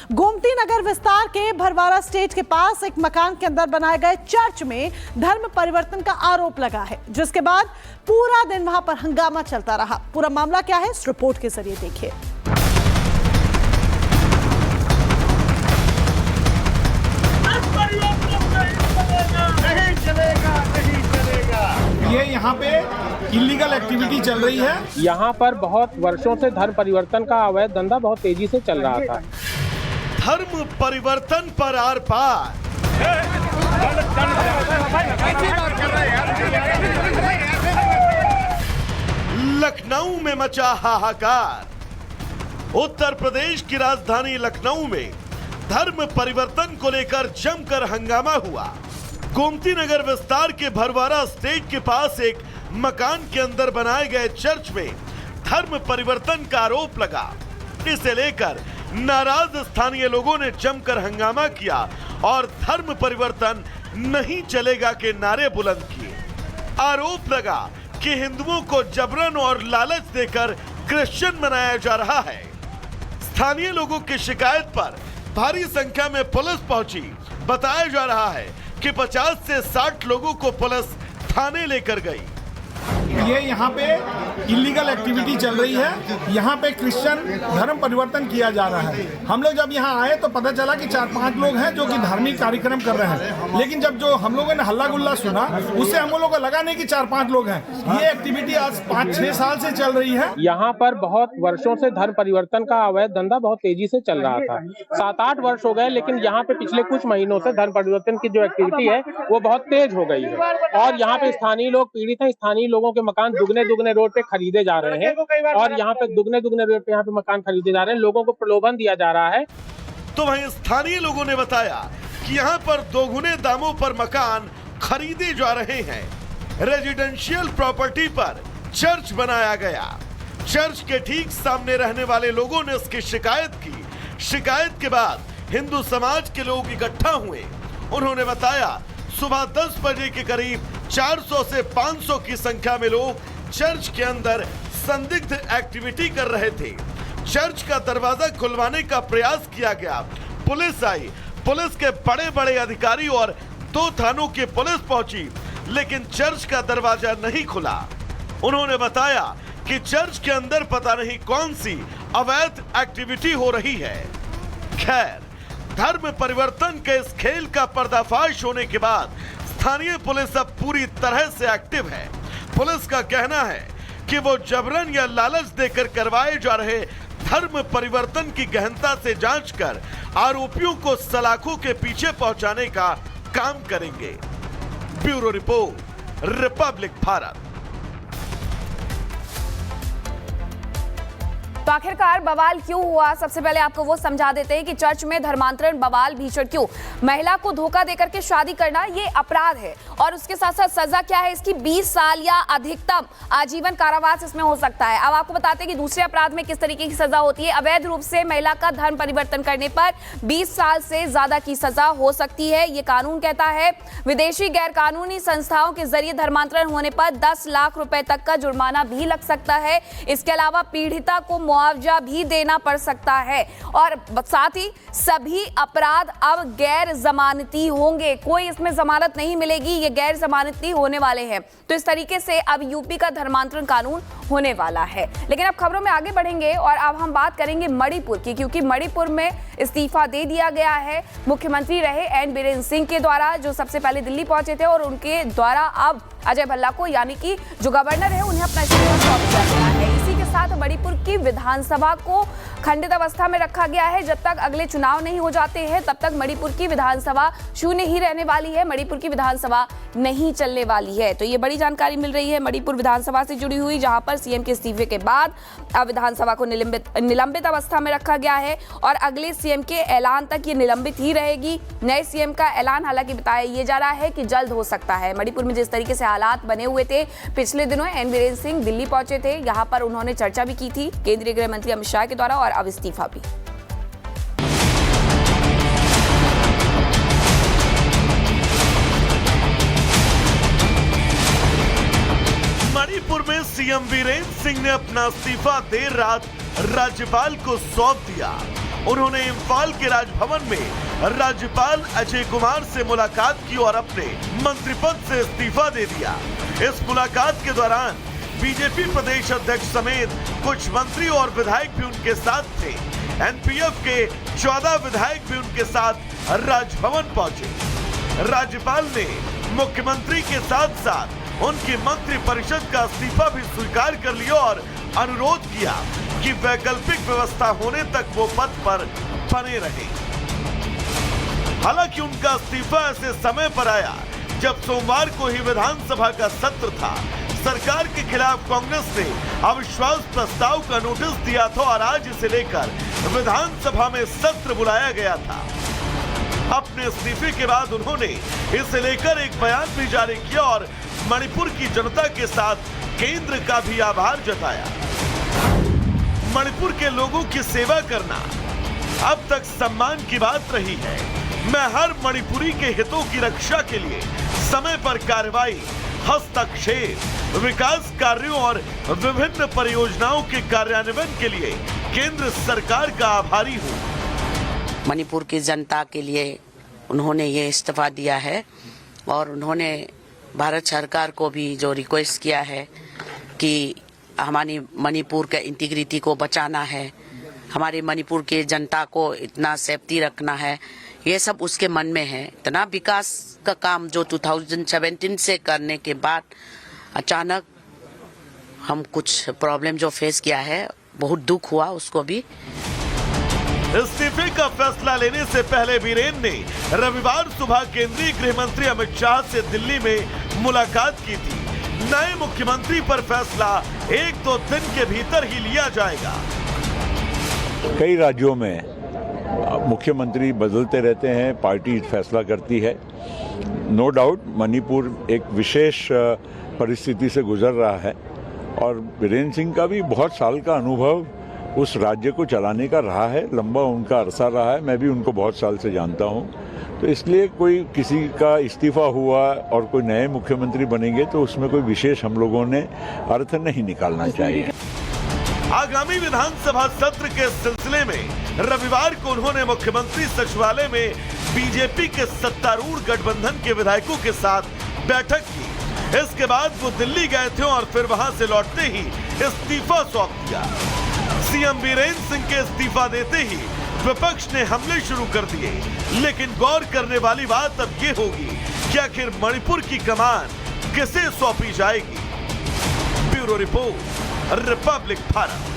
गोमती नगर विस्तार के भरवारा स्टेज के पास एक मकान के अंदर बनाए गए चर्च में धर्म परिवर्तन का आरोप लगा है, जिसके बाद पूरा दिन वहां पर हंगामा चलता रहा। पूरा मामला क्या है, इस रिपोर्ट के जरिए देखिए। ये यहाँ पे इलीगल एक्टिविटी चल रही है। यहाँ पर बहुत वर्षों से धर्म परिवर्तन का अवैध धंधा बहुत तेजी से चल रहा था। धर्म परिवर्तन पर आर पार। लखनऊ में मचा हाहाकार। उत्तर प्रदेश की राजधानी लखनऊ में धर्म परिवर्तन को लेकर जमकर हंगामा हुआ। गोमती नगर विस्तार के भरवारा स्टेज के पास एक मकान के अंदर बनाए गए चर्च में धर्म परिवर्तन का आरोप लगा। इसे लेकर नाराज स्थानीय लोगों ने जमकर हंगामा किया और धर्म परिवर्तन नहीं चलेगा के नारे बुलंद किए। आरोप लगा कि हिंदुओं को जबरन और लालच देकर क्रिश्चियन बनाया जा रहा है। स्थानीय लोगों की शिकायत पर भारी संख्या में पुलिस पहुंची। बताया जा रहा है कि 50 से 60 लोगों को पुलिस थाने लेकर गई। ये यहाँ पे इलीगल एक्टिविटी चल रही है। यहाँ पे क्रिश्चियन धर्म परिवर्तन किया जा रहा है। हम लोग जब यहाँ आए तो पता चला कि 4-5 लोग हैं जो कि धार्मिक कार्यक्रम कर रहे हैं, लेकिन जब जो हम लोगों ने हल्ला गुल्ला सुना उससे हम लोगों को लगा नहीं कि 4-5 लोग हैं। ये एक्टिविटी आज 5-6 साल से चल रही है। यहाँ पर बहुत वर्षों से धर्म परिवर्तन का अवैध धंधा बहुत तेजी से चल रहा था। 7-8 वर्ष हो गए, लेकिन यहाँ पे पिछले कुछ महीनों से धर्म परिवर्तन की जो एक्टिविटी है वो बहुत तेज हो गई है और यहाँ पे स्थानीय लोग पीड़ित हैं। स्थानीय लोगों के मकान दुगने रोड पे खरीदे जा रहे हैं और यहाँ पे दुगने रोड पे यहाँ पे मकान खरीदे जा रहे हैं। लोगों को प्रलोभन दिया जा रहा है। तो वहीं स्थानीय लोगों ने बताया कि यहाँ पर दोगुने दामों पर मकान खरीदे जा रहे हैं। रेजिडेंशियल प्रॉपर्टी पर चर्च बनाया गया। चर्च के ठीक सामने रहने वाले लोगों ने इसकी शिकायत की। शिकायत के बाद हिंदू समाज के लोग इकट्ठा हुए। उन्होंने बताया सुबह 10 बजे के करीब 400 से 500 की संख्या में लोग चर्च के अंदर संदिग्ध एक्टिविटी कर रहे थे। चर्च का दरवाजा खुलवाने का प्रयास किया गया। पुलिस आई। पुलिस के बड़े बड़े अधिकारी और 2 थानों की पुलिस पहुंची, लेकिन चर्च का दरवाजा नहीं खुला। उन्होंने बताया कि चर्च के अंदर पता नहीं कौन सी अवैध एक्टिविटी हो रही है। खैर, धर्म परिवर्तन के इस खेल का पर्दाफाश होने के बाद स्थानीय पुलिस अब पूरी तरह से एक्टिव है। पुलिस का कहना है कि वो जबरन या लालच देकर करवाए जा रहे धर्म परिवर्तन की गहनता से जांच कर आरोपियों को सलाखों के पीछे पहुंचाने का काम करेंगे। Bureau report, Republic Bharat. तो आखिरकार बवाल क्यों हुआ, सबसे पहले आपको वो समझा देते हैं कि चर्च में धर्मांतरण बवाल भीषण क्यों। महिला को धोखा देकर के शादी करना ये अपराध है और उसके साथ साथ सजा क्या है इसकी, 20 साल या अधिकतम आजीवन कारावास इसमें हो सकता है। अब आपको बताते हैं कि दूसरे अपराध में किस तरीके की सजा होती है। अवैध रूप से महिला का धर्म परिवर्तन करने पर 20 साल से ज्यादा की सजा हो सकती है, ये कानून कहता है। विदेशी गैर कानूनी संस्थाओं के जरिए धर्मांतरण होने पर 10 लाख रुपए तक का जुर्माना भी लग सकता है। इसके अलावा पीड़िता को मुआवजा भी देना पड़ सकता है और साथ ही सभी अपराध अब गैर जमानती होंगे। कोई इसमें जमानत नहीं मिलेगी, ये गैर जमानती होने वाले हैं। तो इस तरीके से अब यूपी का धर्मांतरण कानून होने वाला है। लेकिन अब खबरों में आगे बढ़ेंगे और अब हम बात करेंगे मणिपुर की, क्योंकि मणिपुर में इस्तीफा दे दिया गया है। मुख्यमंत्री रहे एन बीरेन सिंह के द्वारा, जो सबसे पहले दिल्ली पहुंचे थे, और उनके द्वारा अब अजय भल्ला को, यानी कि जो गवर्नर है, उन्हें अपना इस्तीफा सौंप दिया गया है। इसी के साथ मणिपुर की विधानसभा को खंडित अवस्था में रखा गया है। जब तक अगले चुनाव नहीं हो जाते हैं तब तक मणिपुर की विधानसभा शून्य ही रहने वाली है। मणिपुर की विधानसभा नहीं चलने वाली है। तो ये बड़ी जानकारी मिल रही है मणिपुर विधानसभा से जुड़ी हुई, जहां पर सीएम के इस्तीफे के बाद अब विधानसभा को निलंबित अवस्था में रखा गया है और अगले सीएम के ऐलान तक ये निलंबित ही रहेगी। नए सीएम का ऐलान हालांकि बताया ये जा रहा है कि जल्द हो सकता है। मणिपुर में जिस तरीके से हालात बने हुए थे, पिछले दिनों एन बीरेन सिंह दिल्ली पहुंचे थे, यहां पर उन्होंने चर्चा भी की थी केंद्रीय गृह मंत्री अमित शाह के द्वारा, और अब इस्तीफा भी। मणिपुर में सीएम वीरेंद्र सिंह ने अपना इस्तीफा देर रात राज्यपाल को सौंप दिया उन्होंने इम्फाल के राजभवन में राज्यपाल अजय कुमार से मुलाकात की और अपने मंत्री पद से इस्तीफा दे दिया। इस मुलाकात के दौरान बीजेपी प्रदेश अध्यक्ष समेत कुछ मंत्री और विधायक भी उनके साथ थे। एनपीएफ के 14 विधायक भी उनके साथ राजभवन पहुंचे। राज्यपाल ने मुख्यमंत्री के साथ साथ उनकी मंत्री परिषद का इस्तीफा भी स्वीकार कर लिया और अनुरोध किया कि वैकल्पिक व्यवस्था होने तक वो पद पर बने रहे। हालांकि उनका इस्तीफा ऐसे समय पर आया जब सोमवार को ही विधानसभा का सत्र था। सरकार के खिलाफ कांग्रेस ने अविश्वास प्रस्ताव का नोटिस दिया था और आज इसे लेकर विधानसभा में सत्र बुलाया गया था। अपने इस्तीफे के बाद उन्होंने इसे लेकर एक बयान भी जारी किया और मणिपुर की जनता के साथ केंद्र का भी आभार जताया। मणिपुर के लोगों की सेवा करना अब तक सम्मान की बात रही है। मैं हर मणिपुरी के हितों की रक्षा के लिए समय पर कार्रवाई, हस्तक्षेप, विकास कार्यों और विभिन्न परियोजनाओं के कार्यान्वयन के लिए केंद्र सरकार का आभारी हूँ। मणिपुर की जनता के लिए उन्होंने ये इस्तीफा दिया है और उन्होंने भारत सरकार को भी जो रिक्वेस्ट किया है कि हमारी मणिपुर के इंटीग्रिटी को बचाना है, हमारे मणिपुर के जनता को इतना सेफ्टी रखना है, ये सब उसके मन में है। इतना विकास का काम जो 2017 से करने के बाद अचानक हम कुछ प्रॉब्लम जो फेस किया है, बहुत दुख हुआ उसको भी। इस्तीफे का फैसला लेने से पहले बीरेन ने रविवार सुबह केंद्रीय गृह मंत्री अमित शाह से दिल्ली में मुलाकात की थी। नए मुख्यमंत्री पर फैसला 1-2 दिन के भीतर ही लिया जाएगा। कई राज्यों में मुख्यमंत्री बदलते रहते हैं, पार्टी फैसला करती है। नो डाउट मणिपुर एक विशेष परिस्थिति से गुजर रहा है और बीरेन सिंह का भी बहुत साल का अनुभव उस राज्य को चलाने का रहा है, लंबा उनका अरसा रहा है। मैं भी उनको बहुत साल से जानता हूँ, तो इसलिए कोई किसी का इस्तीफा हुआ और कोई नए मुख्यमंत्री बनेंगे तो उसमें कोई विशेष हम लोगों ने अर्थ नहीं निकालना चाहिए। आगामी विधानसभा सत्र के सिलसिले में रविवार को उन्होंने मुख्यमंत्री सचिवालय में बीजेपी के सत्तारूढ़ गठबंधन के विधायकों के साथ बैठक की। इसके बाद वो दिल्ली गए थे और फिर वहां से लौटते ही इस्तीफा सौंप दिया। सीएम बीरेन सिंह के इस्तीफा देते ही विपक्ष ने हमले शुरू कर दिए, लेकिन गौर करने वाली बात अब ये होगी कि आखिर मणिपुर की कमान किसे सौंपी जाएगी। Bureau report, Republic Bharat.